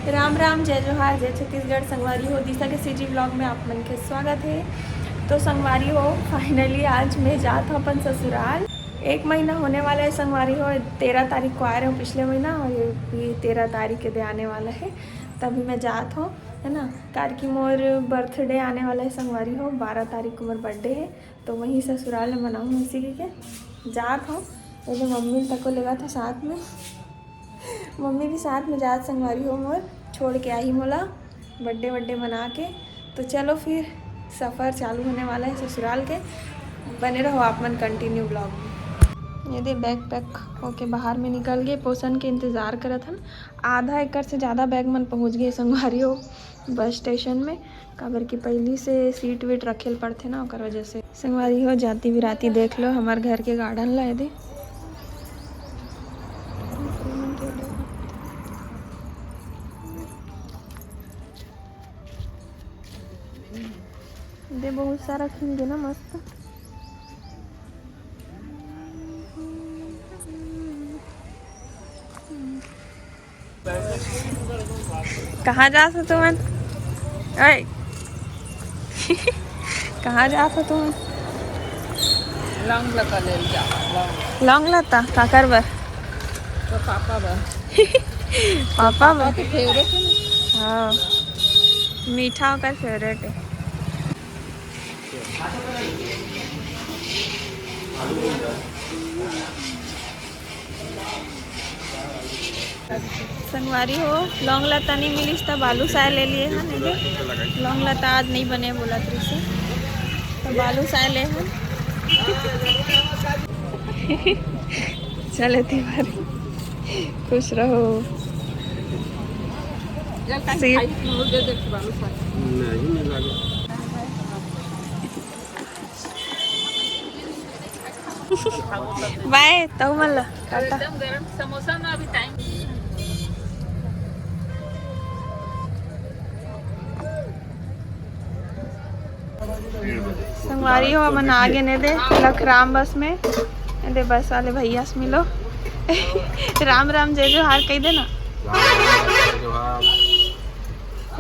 राम राम, जय जोहार, जय छत्तीसगढ़। संगवारी हो दिशा के सीजी ब्लॉग में आप मन के स्वागत है। तो संगवारी हो, फाइनली आज मैं जात हूँ अपन ससुराल। 1 महीना होने वाला है संगवारी हो। 13 तारीख को आ रहे हो पिछले महीना, और ये 13 तारीख के दे आने वाला है। तभी मैं जात हूँ, है ना। कार की मोर बर्थडे आने वाला है संगवारी हो। 12 तारीख को मोर बर्थडे है, तो वहीं ससुराल में मनाऊँ इसी के जात हूँ। तो मम्मी तक को लगा था साथ में, मम्मी भी साथ में जात संगवारी हो। मोर छोड़ के आई मोला बर्थडे मना के। तो चलो फिर सफ़र चालू होने वाला है ससुराल के। बने रहो आप मन कंटिन्यू ब्लॉग में। ये दे बैग पैक होके बाहर में निकल गए, पोषण के इंतज़ार करत हन। आधा एकड़ से ज़्यादा बैग मन पहुंच गए संगवारी हो बस स्टेशन में। काबर की पहली से सीट वीट रखेल पड़ते ना, ओकर वजह से संगवारी हो जाती बिराती देख लो हमारे घर के गार्डन ला। दे दे बहुत सारा खिल गया ना, मस्त। कहाँ जा सो तुमन? अरे कहाँ जा सो तुमन? लौंग लता ले जा। लौंग लता का करबर? तो पापा बा पापा बा के फेवरेट है ना। हाँ, मीठा ओकर फेवरेट है। संगवारी हो, लौंग लता नहीं मिली तो बालू साय ले लिए हैं। लौंग लता आज नहीं बने बोला से, तो बालू साय ले हैं। चले तिवारी, खुश रहो। बाय तो मला टाटा। एकदम गरम समोसा ना अभी टाइम। संगवारी हो मन आगे ने दे लखराम बस में दे बस वाले भैया से मिलो। राम राम जय जोहार कह देना।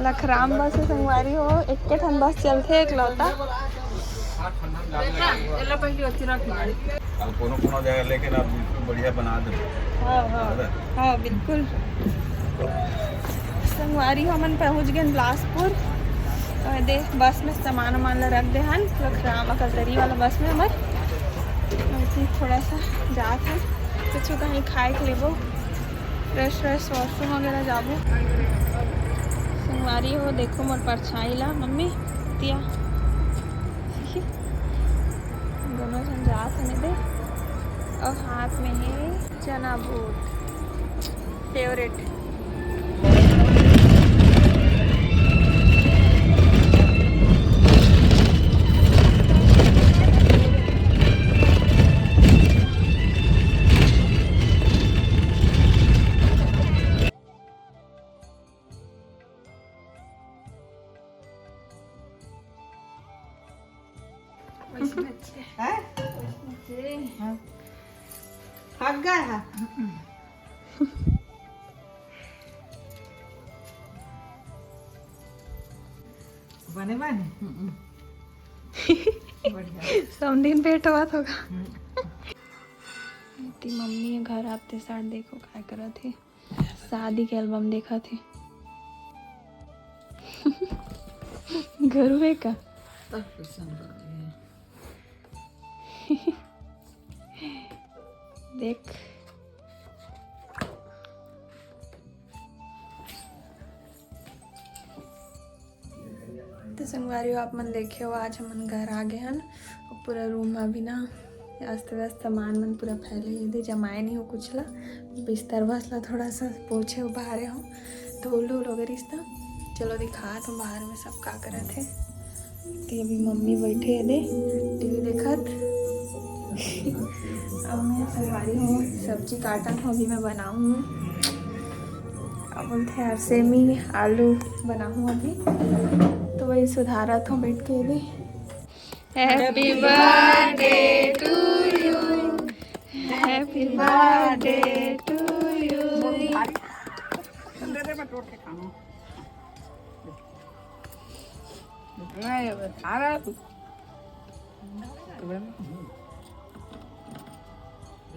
लखराम बस है संगवारी हो, एक के ठन बस चलते एक लौटा। कोनो जगह लेकिन आप बढ़िया बना दे। हाँ बिल्कुल। संगवारी हो मन पहुँच गए बिलासपुर। दे बस में सामान वामान ला रख दे हन लखराम कलतरी वाला बस में। हमार ऐसे थोड़ा सा जात है, कुछ कहीं खाए के लेबो, फ्रेश वॉशरूम वगैरह जाबो। संगवारी हो देखो मोर परछाई ला मम्मी तिया दोनों जन जात है दे। और हाथ में है चना बूट फेवरेट। बने बने समदिन भेंट हुआ होगा। मम्मी घर आते साथ देखो क्या करा थे, शादी के एल्बम देखा थे। घरुए का देख। तो संगवारी हो आप मन देखे हो, आज हम घर आ गए हैं। और पूरा रूम अभी ना अस्त व्यस्त सामान मन पूरा फैले दे, जमाए नहीं हो कुछ ला। बिस्तर बस ला थोड़ा सा पोछे हो बाहरे हो, धूल वगैरह इस। चलो दिखा तुम बाहर में सब का करत है। कि अभी मम्मी बैठे है दे टीवी देखत। अब मैं संगवारी हूँ सब्जी काटन हूँ, अभी मैं बनाऊँ। अब बोलते यार सेमी आलू बनाऊँ अभी, तो वही सुधारत हूँ बैठ के भी। Happy birthday to you, happy birthday to you. ठे खाऊं नहीं खा रहा तू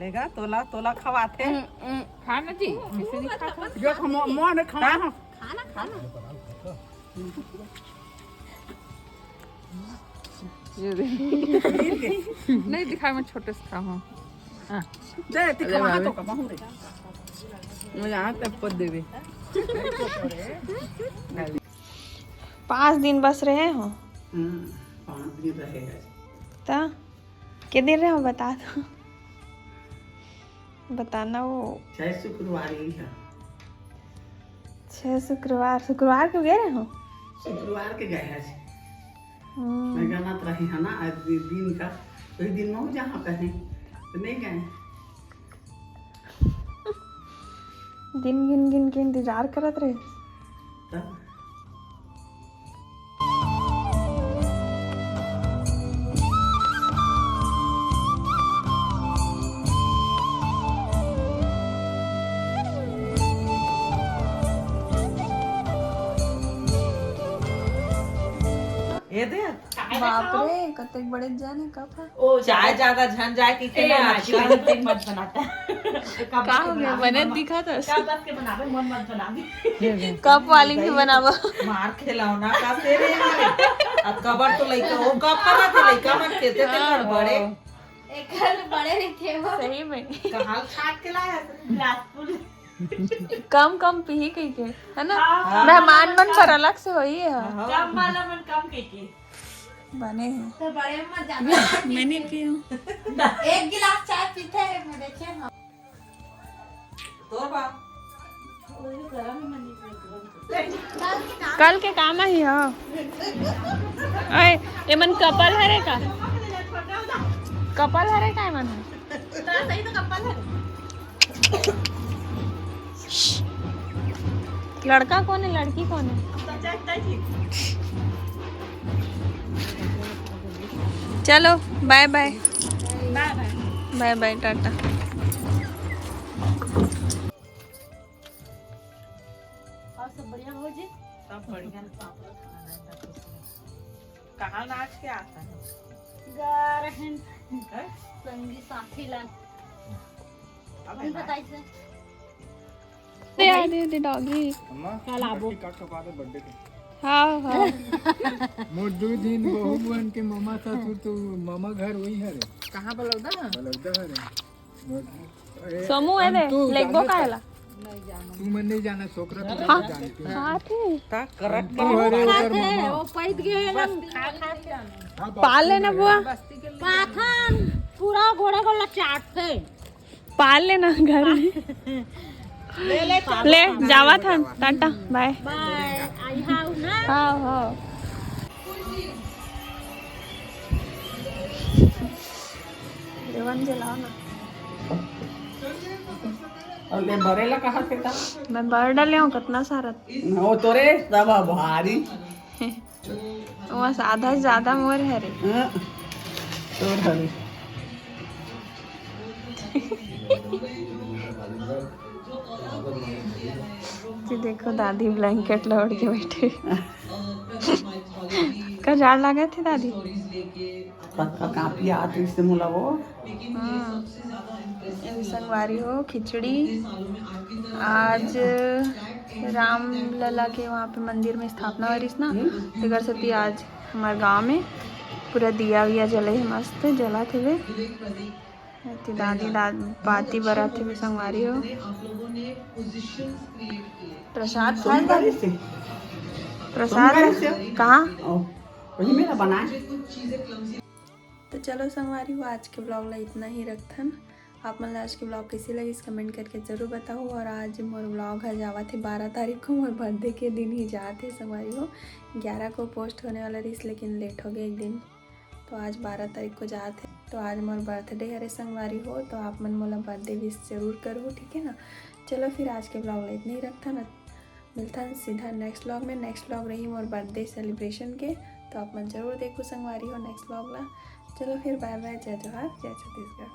लेगा तोला तोला खवाते खाना जी किसी नहीं खाता जो मोह ने खाना खाना नहीं दिखाई मैं छोटे से खाऊं दे दिखा तो कमाऊं रे मैं यहाँ तक पद देवे 5 दिन बस रहे हो 5 दिन रहेगा तो के दिन रहे हो बता दो बताना वो चाहे शुक्रवार ही है 6 शुक्रवार को गए रहे हो शुक्रवार के गए हैं मैं जाना तो रही है ना आज दिन का वही दिन में हो जहाँ कहीं तो नहीं गए दिन गिन के इंतजार करत रहे तब ये दे बाप रे कतक बड़े जाने कब है चाय ज्यादा झन जाए कि केना मत बनाता का हो गया बने दिखा था क्या बस के बनावे मन मत बनावे कप वाली भी बनावा मार खेलाओ ना का तेरे अब कबर तो लइका वो कब करा थे लइका मन खेते थे कर बड़े एक बड़े नहीं थे वो सही में कहां छाट के लाया ग्लास फुल कम पी कही के है ना मेहमान मन पर अलग से होई है कम वाला मन कम के बने हैं तो बड़े मत ज्यादा मैं नहीं पी हूँ एक गिलास चाय पीते हैं मैं देखे हम तो बा कल के काम ही हो ओए ये मन कपल हरे का कपल हरे का मन सही तो कपल है लड़का कौन है लड़की कौन है चलो bye bye bye bye tata और सब बढ़िया हो जी सब बढ़िया कहां नाच के आता है गारहन संगी साथी लन अभी बताई से दे डॉगी कल आबो हाँ हाँ मोर 2 दिन बहू बहन के मामा ससुर तो मामा घर वही है रे कहां बलौदा बलौदा है रे सोमू है दे लेगो का हैला तू मन नहीं जाना छोकरा तो हाँ जानती है हाँ थे ता करक तू अरे उधर मामा वो पैद गए लन पाल लेना बुआ पाथन पूरा घोड़ा को चाटते पाल लेना घर में ले जावा था टाटा बाय बाय आई हाउ ना हाँ हाँ देवन जलाओ ना और ले बरेला कहाँ थे था मैं भर डाले हूँ कितना सारा वो तोरे सब भारी बस आधा से ज्यादा मोर है रे तोर हरी जी देखो दादी ब्लैंकेट लौट के बैठे का जाड़ लगा थे दादी पक्का काफी आती से मुला वो संगवारी हो खिचड़ी आज राम लला के वहाँ पे मंदिर में स्थापना हो रही ना इधर से थी आज हमारे गांव में पूरा दिया विया जले है मस्त जला थे वे दादी पाती बरा थे संगवारी हो प्रसाद सोमवारी से प्रसाद कहाँ वही मेरा बना है तो चलो संगवारी हो आज के ब्लॉग ला इतना ही रखथन आप मन आज के ब्लॉग कैसी लगी कमेंट करके जरूर बताओ और आज मोर ब्लॉग है जावा थे 12 तारीख को मोर बर्थडे के दिन ही जाते संगवारी हो 11 को पोस्ट होने वाला रही लेकिन लेट हो गया एक दिन तो आज 12 तारीख को जाते तो आज मोर बर्थडे हरे संगवारी हो तो आप मन मोला बर्थडे विश जरूर करो ठीक है ना। चलो फिर आज के ब्लॉग ला इतना ही रखता ना मिलता सीधा नेक्स्ट ब्लॉग में। नेक्स्ट ब्लॉग रही मोर बर्थडे सेलिब्रेशन के तो आप मन जरूर देखो संगवारी हो नेक्स्ट ब्लॉग ला। चलो फिर बाय बाय जय जोहार जय छत्तीसगढ़।